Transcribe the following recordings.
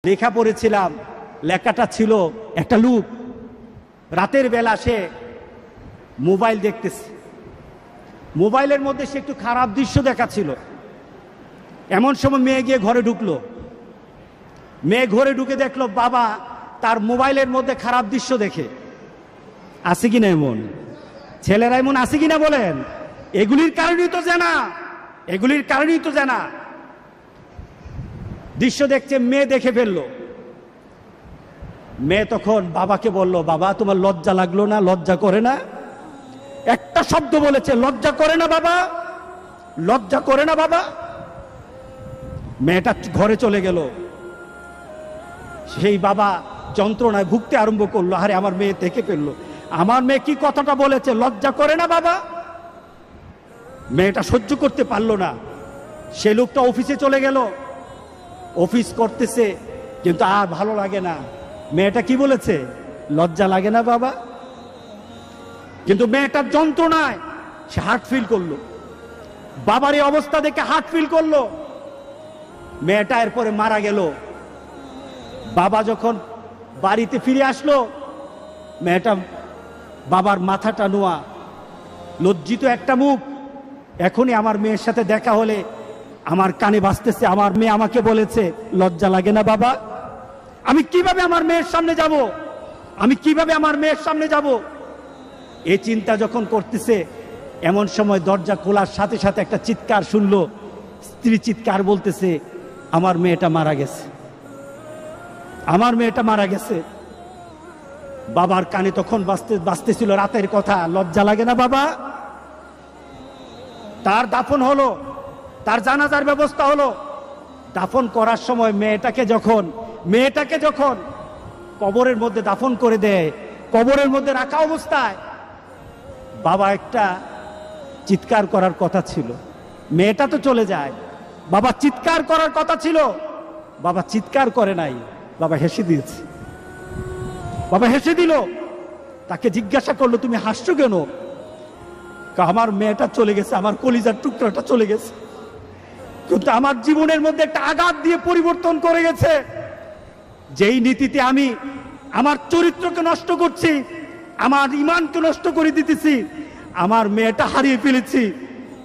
লেখা পড়েছিলাম, লেখাটা ছিল একটা লোক রাতের বেলা সে মোবাইল দেখতেছে, মোবাইলের মধ্যে সে একটু খারাপ দৃশ্য দেখাচ্ছিল। এমন সময় মেয়ে গিয়ে ঘরে ঢুকলো, মেয়ে ঘরে ঢুকে দেখলো বাবা তার মোবাইলের মধ্যে খারাপ দৃশ্য দেখে। আছে কিনা এমন ছেলেরা, এমন আছে কিনা বলেন? এগুলির কারণেই তো জানা, এগুলির কারণেই তো জানা। দৃশ্য দেখছে, মেয়ে দেখে ফেললো। মেয়ে তখন বাবাকে বলল, বাবা তোমার লজ্জা লাগলো না? লজ্জা করে না? একটা শব্দ বলেছে, লজ্জা করে না বাবা, লজ্জা করে না বাবা। মেয়েটা ঘরে চলে গেল। সেই বাবা যন্ত্রণায় ভুগতে আরম্ভ করলো, আরে আমার মেয়ে দেখে ফেললো, আমার মেয়ে কি কথাটা বলেছে, লজ্জা করে না বাবা। মেয়েটা সহ্য করতে পারলো না। সে লোকটা অফিসে চলে গেল, অফিস করতেছে, কিন্তু আর ভালো লাগে না। মেয়েটা কি বলেছে, লজ্জা লাগে না বাবা। কিন্তু মেয়েটার যন্ত্রণায় সে হার্ট ফিল করলো, বাবার এই অবস্থা দেখে হার্ট ফিল করলো। মেয়েটা এরপরে মারা গেল। বাবা যখন বাড়িতে ফিরে আসলো, মেয়েটা বাবার মাথাটা নোয়া, লজ্জিত একটা মুখ। এখনই আমার মেয়ের সাথে দেখা হলে আমার কানে বাজতেছে, আমার মেয়ে আমাকে বলেছে লজ্জা লাগে না বাবা। আমি কিভাবে আমার মেয়ের সামনে যাব, আমি কিভাবে আমার মেয়ের সামনে যাব? এই চিন্তা যখন করতেছে, এমন সময় দরজা খোলার সাথে সাথে একটা চিৎকার শুনলো। স্ত্রী চিৎকার বলতেছে, আমার মেয়েটা মারা গেছে, আমার মেয়েটা মারা গেছে। বাবার কানে তখন বাজতেছিল রাতের কথা, লজ্জা লাগে না বাবা। তার দাফন হলো, তার জানাজার ব্যবস্থা হলো। দাফন করার সময় মেয়েটাকে যখন কবরের মধ্যে দাফন করে দেয়, কবরের মধ্যে রাখা অবস্থায় বাবা একটা চিৎকার করার কথা ছিল। মেয়েটা তো চলে যায়, বাবা চিৎকার করার কথা ছিল, বাবা চিৎকার করে নাই, বাবা হেসে দিয়েছে। বাবা হেসে দিল। তাকে জিজ্ঞাসা করলো, তুমি হাসছো কেন? আমার মেয়েটা চলে গেছে, আমার কলিজার টুকরাটা চলে গেছে, কিন্তু আমার জীবনের মধ্যে একটা আঘাত দিয়ে পরিবর্তন করে গেছে। যেই নীতিতে আমি আমার চরিত্রকে নষ্ট করছি, আমার ঈমানকে নষ্ট করে দিতেছি, আমার মেয়েটা হারিয়ে ফেলেছি,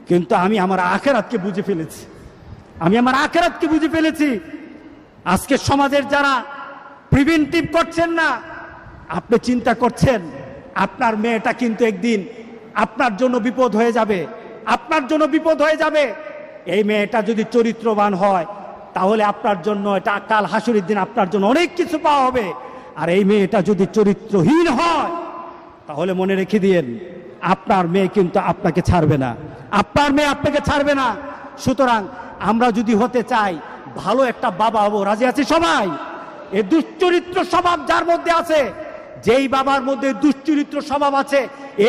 কিন্তু আমি আমার আখিরাতকে বুঝে ফেলেছি, আমি আমার আখিরাতকে বুঝে ফেলেছি। আজকে সমাজের যারা প্রিভেন্টিভ করছেন না, আপনি চিন্তা করছেন আপনার মেয়েটা কিন্তু একদিন আপনার জন্য বিপদ হয়ে যাবে, আপনার জন্য বিপদ হয়ে যাবে। এই মেয়েটা যদি চরিত্রবান হয়, তাহলে আপনার জন্য এটা কাল হাসুরের দিন আপনার জন্য অনেক কিছু পাওয়া হবে। আর এই মেয়েটা যদি চরিত্রহীন হয়, তাহলে মনে রেখে দিয়েন, আপনার মেয়ে কিন্তু আপনাকে ছাড়বে না, আপনার মেয়ে আপনাকে ছাড়বে না। সুতরাং আমরা যদি হতে চাই ভালো একটা বাবা হবো, রাজি আছি সবাই? এই দুশ্চরিত্র স্বভাব যার মধ্যে আছে, যেই বাবার মধ্যে দুশ্চরিত্র স্বভাব আছে,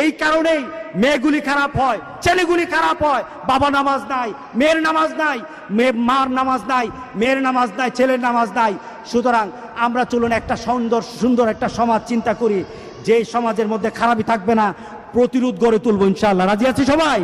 এই কারণেই মেয়েগুলি খারাপ হয়, ছেলেগুলি খারাপ হয়। বাবা নামাজ নাই, মেয়ের নামাজ নাই, মার নামাজ নাই, মেয়ের নামাজ নাই, ছেলের নামাজ নাই। সুতরাং আমরা চলুন একটা সুন্দর একটা সমাজ চিন্তা করি, যে সমাজের মধ্যে খারাপই থাকবে না, প্রতিরোধ গড়ে তুলবো ইনশাআল্লাহ। রাজি আছি সবাই?